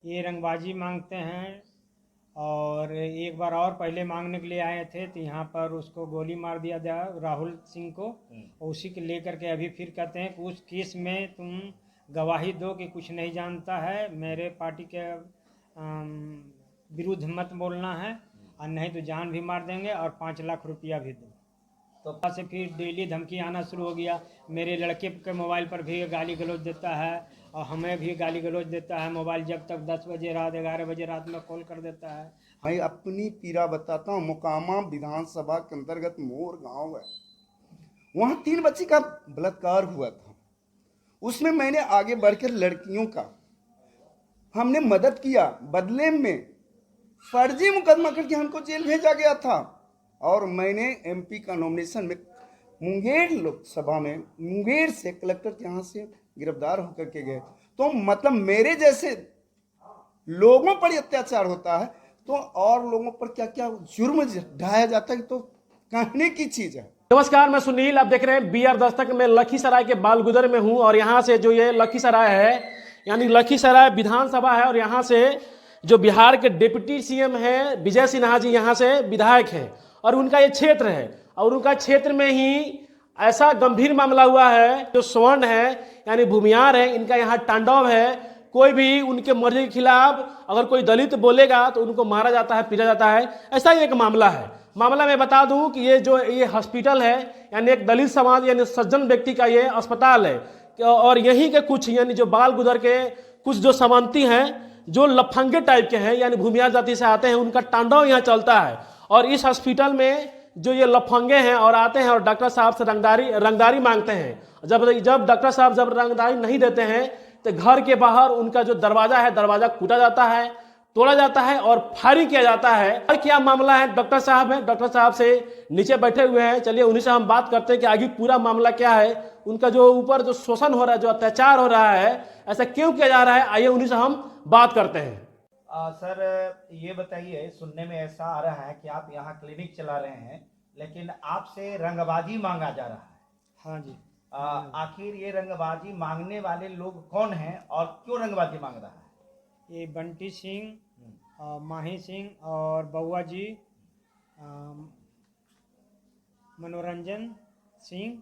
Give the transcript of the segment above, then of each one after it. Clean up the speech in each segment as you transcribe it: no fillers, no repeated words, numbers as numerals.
ये रंगबाजी मांगते हैं। और एक बार और पहले मांगने के लिए आए थे तो यहाँ पर उसको गोली मार दिया गया, राहुल सिंह को। और उसी के लेकर के अभी फिर कहते हैं कि उस केस में तुम गवाही दो कि कुछ नहीं जानता है, मेरे पार्टी के विरुद्ध मत बोलना है, और नहीं तो जान भी मार देंगे और 5 लाख रुपया भी दो। तो वहाँ से फिर डेली धमकी आना शुरू हो गया। मेरे लड़के के मोबाइल पर भी गाली गलौज देता है और हमें भी गाली गलौज देता है। मोबाइल जब तक 10 बजे रात 11 बजे रात में कॉल कर देता है। मैं अपनी पीड़ा बताता हूँ। मोकामा विधानसभा के अंतर्गत मोर गांव है, वहाँ 3 बच्ची का बलात्कार हुआ था। उसमें मैंने आगे बढ़कर लड़कियों का हमने मदद किया, बदले में फर्जी मुकदमा करके हमको जेल भेजा गया था। और मैंने एमपी का नॉमिनेशन में मुंगेर लोकसभा में मुंगेर से कलेक्टर के यहाँ से गिरफ्तार होकर के गए। तो मतलब मेरे जैसे लोगों पर अत्याचार होता है तो और लोगों पर क्या क्या जुर्म ढाया जाता है, तो कहने की चीज है। नमस्कार, मैं सुनील, आप देख रहे हैं बी आर दस्तक में। लखीसराय के बालगुदर में हूं और यहाँ से जो ये लखीसराय है यानी लखीसराय विधानसभा है, और यहाँ से जो बिहार के डिप्टी सीएम हैं विजय सिन्हा जी यहाँ से विधायक हैं और उनका ये क्षेत्र है। और उनका क्षेत्र में ही ऐसा गंभीर मामला हुआ है, जो स्वर्ण है यानी भूमियार है, इनका यहाँ तांडव है। कोई भी उनके मर्जी के खिलाफ अगर कोई दलित बोलेगा तो उनको मारा जाता है, पीटा जाता है। ऐसा ही एक मामला है। मामला मैं बता दूं कि ये हॉस्पिटल है यानी एक दलित समाज यानी सज्जन व्यक्ति का ये अस्पताल है। और यहीं के कुछ यानी जो बाल गुदर के कुछ जो सामंती हैं, जो लफंगे टाइप के हैं यानी भूमियार जाति से आते हैं, उनका तांडव यहाँ चलता है। और इस हॉस्पिटल में जो ये लफंगे हैं और आते हैं और डॉक्टर साहब से रंगदारी मांगते हैं। जब डॉक्टर साहब जब रंगदारी नहीं देते हैं तो घर के बाहर उनका जो दरवाजा है, दरवाजा कूटा जाता है, तोड़ा जाता है और फायरिंग किया जाता है। और क्या मामला है, डॉक्टर साहब हैं, डॉक्टर साहब से नीचे बैठे हुए हैं। चलिए उन्हीं से हम बात करते हैं कि आगे पूरा मामला क्या है, उनका जो ऊपर जो शोषण हो रहा है, जो अत्याचार हो रहा है, ऐसा क्यों किया जा रहा है। आइए उन्हीं से हम बात करते हैं। सर ये बताइए, सुनने में ऐसा आ रहा है कि आप यहाँ क्लिनिक चला रहे हैं लेकिन आपसे रंगबाजी मांगा जा रहा है। हाँ जी। आखिर ये रंगबाजी मांगने वाले लोग कौन हैं और क्यों रंगबाजी मांग रहा है? ये बंटी सिंह, माही सिंह और बउआ जी, मनोरंजन सिंह,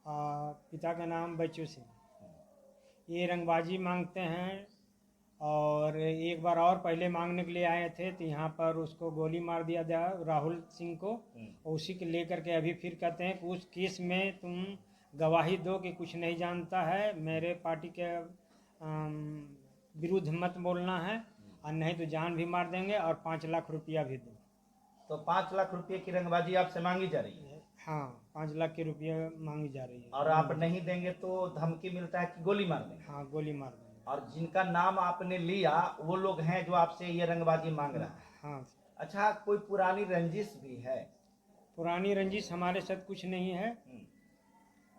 पिता का नाम बच्चू सिंह। ये रंगबाजी मांगते हैं। और एक बार और पहले मांगने के लिए आए थे तो यहाँ पर उसको गोली मार दिया गया, राहुल सिंह को। और उसी के लेकर के अभी फिर कहते हैं कि उस केस में तुम गवाही दो कि कुछ नहीं जानता है, मेरे पार्टी के विरुद्ध मत बोलना है, और नहीं तो जान भी मार देंगे और 5 लाख रुपया भी दो। तो 5 लाख रुपए की रंगबाजी आपसे मांगी जा रही है? हाँ, 5 लाख के रुपया मांगी जा रही है। और आप नहीं देंगे तो धमकी मिलता है कि गोली मार देंगे? हाँ, गोली मार देंगे। और जिनका नाम आपने लिया वो लोग हैं जो आपसे ये रंगबाजी मांग रहा है? हाँ। अच्छा, कोई पुरानी रंजिश भी है? पुरानी रंजिश हमारे साथ कुछ नहीं है,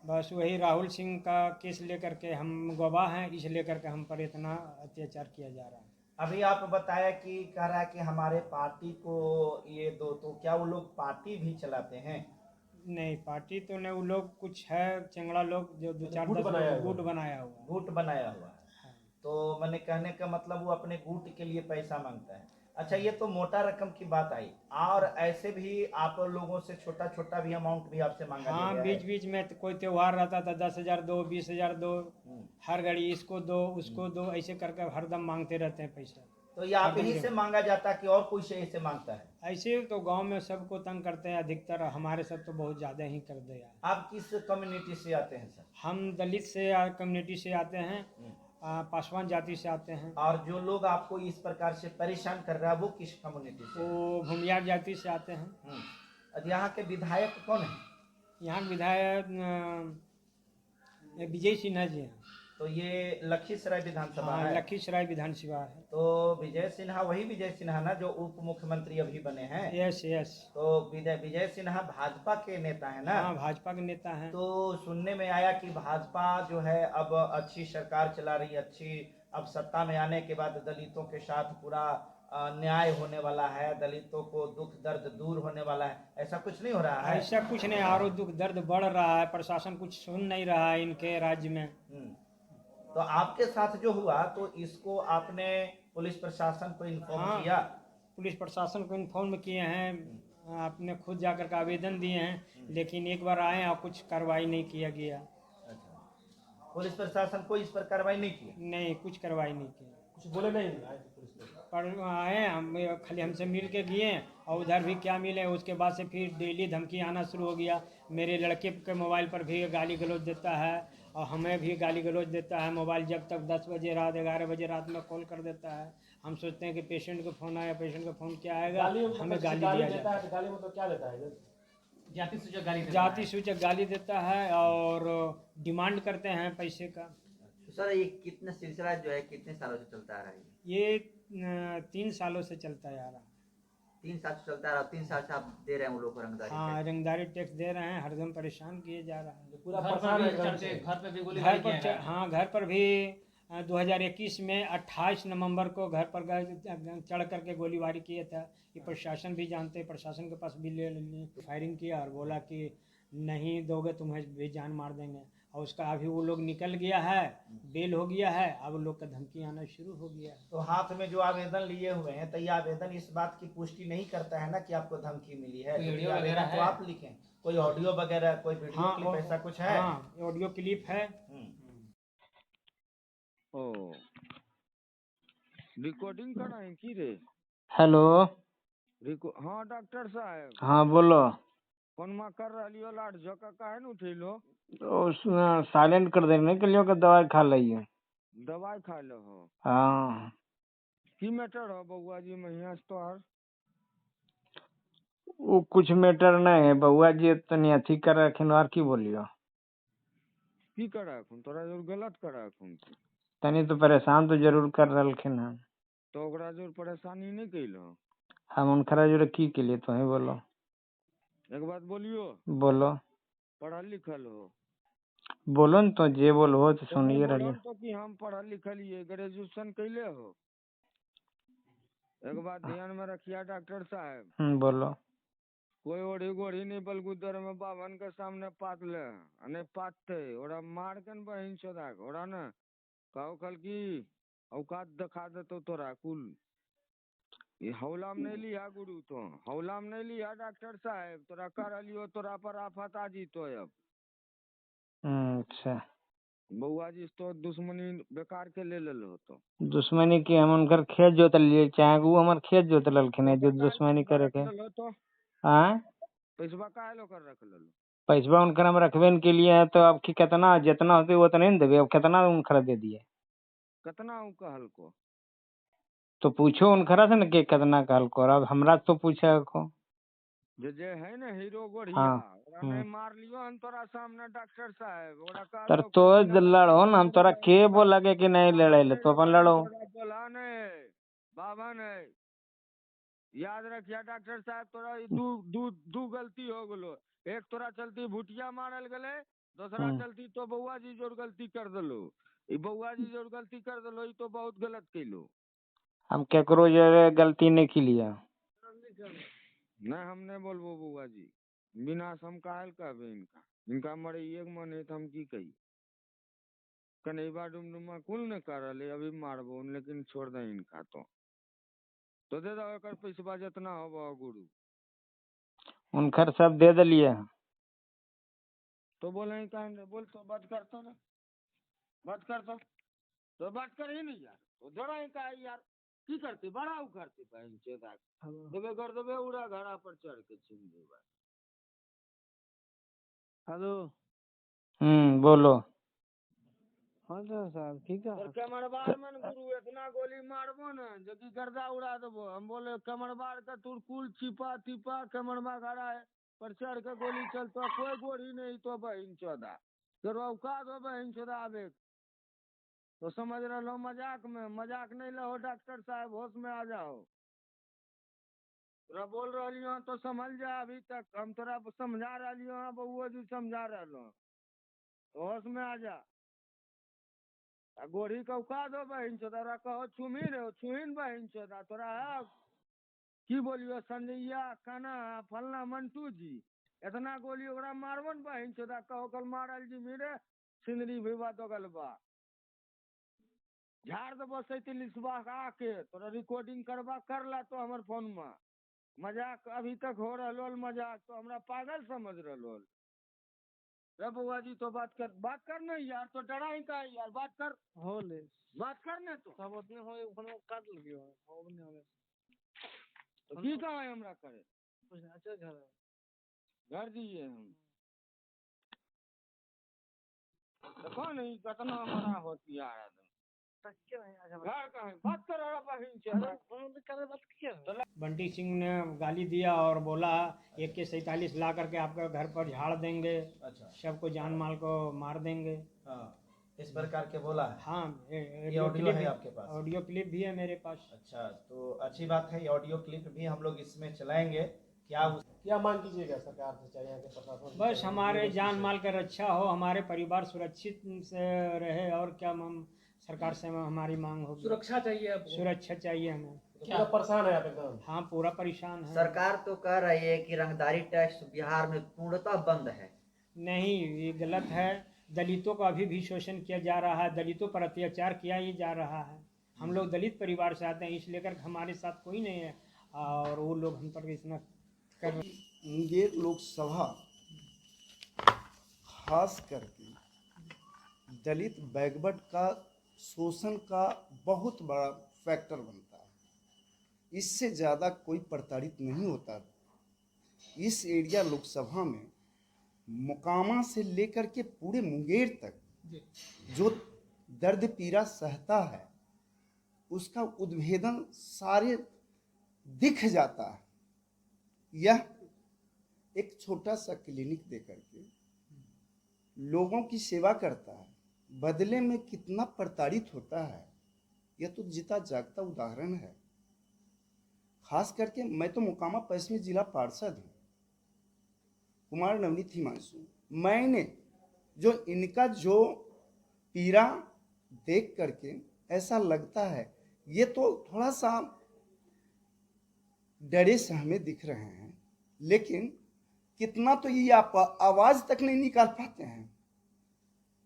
बस वही राहुल सिंह का केस लेकर के हम गवाह हैं, इस लेकर के हम पर इतना अत्याचार किया जा रहा है। अभी आप बताया कि कह रहा है कि हमारे पार्टी को ये दो, तो क्या वो लोग पार्टी भी चलाते हैं? नहीं, पार्टी तो नहीं, वो लोग कुछ है चंगड़ा लोग जो 2-4 गुट बनाया हुआ है। गुट बनाया हुआ है। गुट बनाया हुआ है। तो मैंने कहने का मतलब वो अपने गुट के लिए पैसा मांगता है। अच्छा, ये तो मोटा रकम की बात आई, और ऐसे भी आप लोगों से छोटा छोटा भी अमाउंट भी आपसे मांगा हाँ, गया है? बीच बीच में तो कोई त्योहार रहता था, 10,000 दो, 20,000 दो, हर घड़ी इसको दो उसको दो, ऐसे करके हरदम मांगते रहते हैं पैसा। तो ये आप ही से मांगा जाता है कि और कोई से ऐसे मांगता है? ऐसे तो गांव में सबको तंग करते हैं अधिकतर, हमारे सब तो बहुत ज़्यादा ही कर दे यार। आप किस कम्युनिटी से आते हैं सर? हम दलित से कम्युनिटी से आते हैं, पासवान जाति से आते हैं। और जो लोग आपको इस प्रकार से परेशान कर रहा है वो किस कम्युनिटी से? वो भूमियार जाति से आते हैं। और यहाँ के विधायक कौन है? यहाँ के विधायक विजय सिन्हा जी हैं। तो ये लखीसराय विधानसभा है? लखीसराय विधानसभा है। तो विजय सिन्हा वही विजय सिन्हा ना जो उप मुख्यमंत्री अभी बने हैं? Yes yes. तो विजय सिन्हा भाजपा के नेता है ना? हाँ, भाजपा के नेता हैं। तो सुनने में आया कि भाजपा जो है अब अच्छी सरकार चला रही है, अच्छी अब सत्ता में आने के बाद दलितों के साथ पूरा न्याय होने वाला है, दलितों को दुख दर्द दूर होने वाला है। ऐसा कुछ नहीं हो रहा है? ऐसा कुछ नहीं, और दुख दर्द बढ़ रहा है, प्रशासन कुछ सुन नहीं रहा है इनके राज्य में। तो आपके साथ जो हुआ तो इसको आपने पुलिस प्रशासन को इन्फॉर्म हाँ। किया? पुलिस प्रशासन को इन्फॉर्म किए हैं, आपने खुद जाकर के आवेदन दिए हैं, लेकिन एक बार आए और कुछ कार्रवाई नहीं किया गया। पुलिस प्रशासन कोई इस पर कार्रवाई नहीं की? नहीं, कुछ कार्रवाई नहीं की। कुछ बोले नहीं आए थे पुलिस पे। पर आए हम, खाली हमसे मिल के गए, और उधर भी क्या मिले, उसके बाद से फिर डेली धमकी आना शुरू हो गया। मेरे लड़के के मोबाइल पर भी गाली गलौज देता है, और हमें भी गाली गलौज देता है। मोबाइल जब तक 10 बजे रात 11 बजे रात में कॉल कर देता है। हम सोचते हैं कि पेशेंट का फ़ोन आया, पेशेंट का फ़ोन क्या आएगा, हमें गाली दिया देता जाता है तो गाली मतलब क्या देता है? है। जाति सूचक गाली देता है, और डिमांड करते हैं पैसे का। तो सर ये कितना सिलसिला जो है कितने सालों से चलता आ रहा है? ये 3 सालों से चलता आ रहा है। 3 साल से चलता आ रहा है, 3 साल से आप दे रहे हैं उन लोग को रंगदारी हाँ, टैक्स। रंगदारी टैक्स दे रहे हैं, हरदम परेशान किए जा रहा है। पूरा परेशान है एकदम से। हाँ, घर पर भी 2021 में 28 नवंबर को घर पर चढ़ करके गोलीबारी किए थे। ये प्रशासन भी जानते, प्रशासन के पास भी फायरिंग किया और बोला कि नहीं दोगे तुम्हें भी जान मार देंगे। और उसका अभी वो लोग निकल गया है, बेल हो गया है, अब लोग का धमकी आना शुरू हो गया है। तो हाथ में जो आवेदन लिए हुए हैं, तो ये आवेदन इस बात की पुष्टि नहीं करता है ना कि आपको धमकी मिली है? तो आवेदन तो आप लिखें, कोई ऑडियो वगैरह, कोई वीडियो हाँ, क्लिप ऐसा कुछ है? हाँ, ऑडियो क्लिप है। ओ रिकॉर्डिंग कराएं की रे? हेलो। हाँ डॉक्टर साहब, हाँ बोलो। फोनमा कर रही लाट झोंका काहे न उठेलो? उसमें साइलेंट कर देने के लिए ओकर दवाई खा लिये। दवाई खा लो हो? हाँ। की मैटर हो बउआ जी महिया तोहर? वो कुछ मैटर नहीं है बउआ जी, तनी अथी कर रखिन और की बोलियो। की करा खून तोरा जोर गलत करा खून? तनी तो परेशान तो जरूर कर रखिन है। तो ओकरा जोर परेशानी नहीं कैलो? हम उनखरा जोरे की के लिए तो ही बोलो। एक बात बोलियो, बोलो। पढ़ल लिखल हो? बोलो न तो जे बोलो हो तो तो सुनिए बोलो रहिए। न तो कि हम पढ़ल लिखल ये ग्रेजुएशन कैले हो। एक बात ध्यान में रखिया डॉक्टर साहब, बोलो। कोई ओढ़ी गोढ़ी नहीं बलगुदर में बावन के सामने पात ले अने पाते ओरा मार के न बहिन चोदा ओरा न कहो कल की औकात दिखा देतो तोरा कुल। ये हौला में नहीं लिया गुरु, तो हौला में नहीं लिया डॉक्टर साहब, तोरा कर लियो तोरा पर आफत आ जीतो अब। अच्छा। बउआ जी तो दुश्मनी बेकार के ले लो तो दुश्मनी की हम उनकर खेत जोत लिए, चाहे वो हमार खेत जोत ललखिन है जो दुश्मनी करे के। तो हाँ, पैसा काहे लो कर रख लो? पैसा उनकर हम रखबे के लिए है, तो अब की कितना जितना होते वो तो नहीं देवे, अब कितना उनखरा दे दिए। कितना ऊ कहल को? तो पूछो उनखरा से न के कितना कहल को, अब हमरा तो पूछे को। जे है ना हीरो गोढ़िया, हाँ। ओरा नहीं मार लियो हम तोरा सामने डॉक्टर साहब, ओरा का तर तो लड़ो न, हम तोरा के बोला के कि नहीं लड़े ले, तो अपन लड़ो। बोला नहीं बाबा नहीं, याद रखिया डॉक्टर साहब, तोरा दू गलती हो गलो। एक तोरा चलती भुटिया मारल गले, दूसरा चलती तो बउआ जी जोर गलती कर दलो। ई बउआ जी जोर गलती कर दलो, ई तो बहुत गलत कैलो। हम केकरो जे गलती नहीं की लिया। नहीं हम नहीं बोलबो बउआ जी, बिना हम काहे कहबे इनका, इनका मरे एक मन है तो हम की कही। कन्हैया डुमडुमा कुल न करले अभी मारबो, लेकिन छोड़ दे इनका तो दे दो एकर पैसा जितना हो गुरु। उनखर सब दे दिलिए। तो बोले ही कहेंगे, बोल तो बात करता ना, बात करता तो बात कर ही नहीं यार, तो जरा ही कहा यार की करती बड़ा उखड़ती बहन चोदा देवे कर देवे उड़ा घड़ा पर चढ़ के छीन देवा। हेलो। बोलो। हाँ तो साहब ठीक है। और कमरबार मन गुरु इतना गोली मारबो न जबकि गर्दा उड़ा देबो। हम बोले कमरबार का तू कुल छिपा तिपा कमरबा घड़ा है पर चढ़ के गोली चलता, कोई गोली नहीं तो बहन चोदा तेरा औकात हो बहन चोदा आवे तो समझ रहे मजाक में, मजाक नहीं लो डॉक्टर साहब, होश में आ जाओ। तोरा बोल रही हो तो समझ जा, अभी तक हम तोरा समझा रही हो, बउआ जी समझा रहे तो होश में आ जा। गोरी का औकात हो बहन चोदा, कहो छुमीन हो छुहीन बहन चोदा तोरा है की बोलियो संजैया काना फलना मंटू जी इतना गोली ओकरा मारबन बहन चोदा, कहो कल मारल जी मेरे सिंदरी भिवा तो गलबा झाड़ देबो 47 आके तोरा रिकॉर्डिंग करवा कर ला तो हमर फोन में मजाक अभी तक हो रहा मजाक तो हमरा पागल समझ रहा रे बउआ जी तो बात कर नहीं यार तो डरा ही का है यार बात कर हो ले बात करने तो सब उतने हो फोन काट लियो हो नहीं होवे तो की कहा है हमरा करे कुछ नहीं अच्छा घर है घर दिए हम देखो नहीं कितना हमारा होती यार आदमी तक क्या है अच्छा घर का है बात कर रहा बहन से फोन पे कर बात किया बंटी सिंह ने गाली दिया और बोला AK-47 ला करके आपके घर पर झाड़ देंगे, अच्छा। सबको जान माल को मार देंगे। हाँ, इस प्रकार के बोला है। हाँ, ये ऑडियो है आपके पास? ऑडियो क्लिप भी है मेरे पास। अच्छा, तो अच्छी बात है, ये ऑडियो क्लिप भी हम लोग इसमें चलाएंगे। क्या मांग कीजिएगा सरकार से, चाहिए आगे प्रशासन से, बस चाहिए हमारे लोगों जान से? माल का रक्षा हो, हमारे परिवार सुरक्षित से रहे, और क्या हम सरकार से हमारी मांग होगी। सुरक्षा चाहिए आपको? सुरक्षा चाहिए हमें। क्या परेशान है आप एकदम? हाँ, पूरा परेशान है। सरकार तो कह रही है कि रंगदारी टैक्स बिहार में पूर्णतः बंद है। नहीं, ये गलत है। दलितों का अभी भी शोषण किया जा रहा है, दलितों पर अत्याचार किया ही जा रहा है। हम लोग दलित परिवार से आते हैं, इस लेकर हमारे साथ कोई नहीं है, और वो लोग हम पर इतना कर। मुंगेर लोकसभा खास करके दलित बैकवर्ड का शोषण का बहुत बड़ा फैक्टर बनता है। इससे ज़्यादा कोई प्रताड़ित नहीं होता। इस एरिया लोकसभा में मोकामा से लेकर के पूरे मुंगेर तक जो दर्द पीड़ा सहता है उसका उद्भेदन सारे दिख जाता है। यह एक छोटा सा क्लिनिक देकर के लोगों की सेवा करता है, बदले में कितना प्रताड़ित होता है, यह तो जीता जागता उदाहरण है। खास करके मैं तो मोकामा पश्चिमी जिला पार्षद हूँ, कुमार नवनीत हिमांशु। मैंने जो इनका जो पीड़ा देख करके ऐसा लगता है ये तो थोड़ा सा डरे से हमें दिख रहे हैं, लेकिन कितना तो ये आप आवाज तक नहीं निकाल पाते हैं।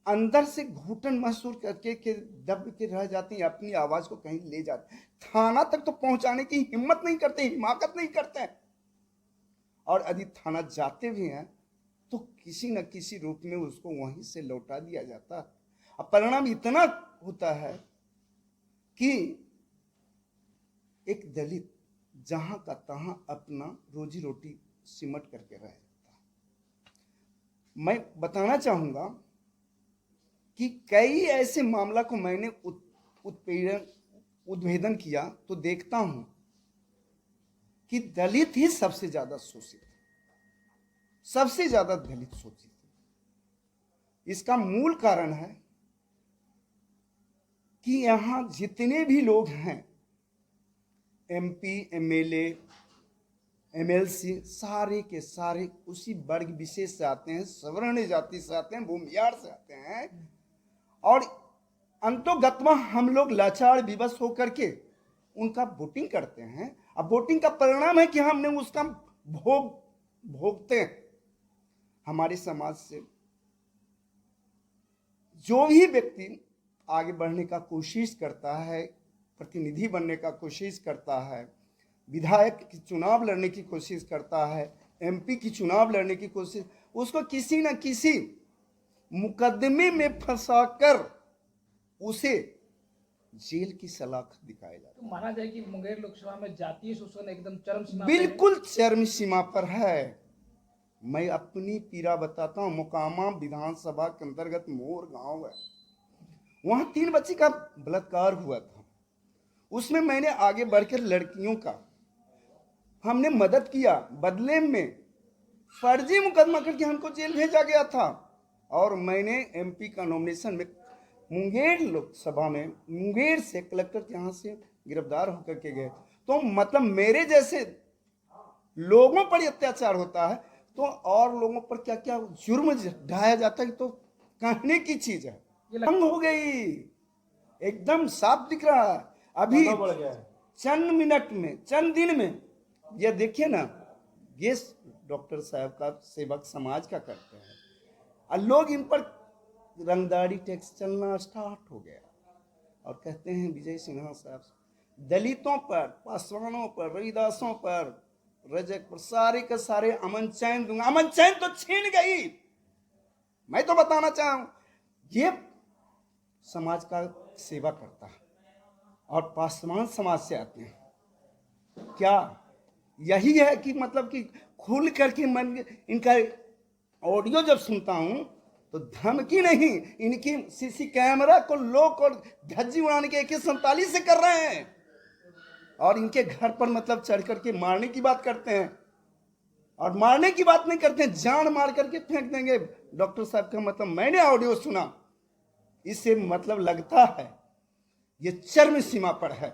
अंदर से घुटन महसूस करके के दब के रह जाते हैं, अपनी आवाज को कहीं ले जाते हैं, थाना तक तो पहुंचाने की हिम्मत नहीं करते, हिमाकत नहीं करते हैं। और यदि थाना जाते भी हैं तो किसी न किसी रूप में उसको वहीं से लौटा दिया जाता है। अब परिणाम इतना होता है कि एक दलित जहां का तहां अपना रोजी रोटी सिमट करके रह जाता है। मैं बताना चाहूंगा कि कई ऐसे मामला को मैंने उद्भेदन किया तो देखता हूं कि दलित ही सबसे ज्यादा शोषित है, सबसे ज्यादा दलित शोषित है। इसका मूल कारण है कि यहां जितने भी लोग हैं, MP, MLA, MLC, सारे के सारे उसी वर्ग विशेष से आते हैं, सवर्ण जाति से आते हैं, भूमियार से आते हैं, और अंतोगत्वा हम लोग लाचार विवश होकर के उनका वोटिंग करते हैं। अब वोटिंग का परिणाम है कि हमने उसका भोगते हैं। हमारे समाज से जो भी व्यक्ति आगे बढ़ने का कोशिश करता है, प्रतिनिधि बनने का कोशिश करता है, विधायक की चुनाव लड़ने की कोशिश करता है, MP की चुनाव लड़ने की कोशिश, उसको किसी न किसी मुकदमे में फंसाकर उसे जेल की सलाख दिखाया जाता है। तो माना जाए कि मुंगेर लोकसभा में जातीय शोषण एकदम चरम सीमा बिल्कुल चरम सीमा पर है। मैं अपनी पीड़ा बताता हूँ। मोकामा विधानसभा के अंतर्गत मोर गांव है, वहां 3 बच्ची का बलात्कार हुआ था। उसमें मैंने आगे बढ़कर लड़कियों का हमने मदद किया, बदले में फर्जी मुकदमा करके हमको जेल भेजा गया था। और मैंने MP का नॉमिनेशन में मुंगेर लोकसभा में मुंगेर से कलेक्टर के यहाँ से गिरफ्तार होकर के गए। तो मतलब मेरे जैसे लोगों पर अत्याचार होता है तो और लोगों पर क्या क्या जुर्म ढाया जाता है, तो कहने की चीज है। तंग हो गई, एकदम साफ दिख रहा है। अभी चंद मिनट में, चंद दिन में, ये देखिए ना, ये डॉक्टर साहब का सेवक समाज का करते हैं, और लोग इन पर रंगदारी टैक्स चलना स्टार्ट हो गया। और कहते हैं विजय सिन्हा साहब दलितों पर, पासवानों पर, रविदासों पर, रजक पर सारे के सारे अमन चैन दूंगा। अमन चैन तो छीन गई। मैं तो बताना चाहूं ये समाज का सेवा करता है और पासवान समाज से आते हैं। क्या यही है कि मतलब कि खुल करके मन इनका ऑडियो जब सुनता हूं तो धमकी नहीं, इनकी सीसी कैमरा को लोग और धज्जी उड़ाने के AK-47 से कर रहे हैं और इनके घर पर मतलब चढ़ करके मारने की बात करते हैं। और मारने की बात नहीं करते हैं, जान मार करके फेंक देंगे। डॉक्टर साहब का मतलब मैंने ऑडियो सुना, इससे मतलब लगता है ये चरम सीमा पर है।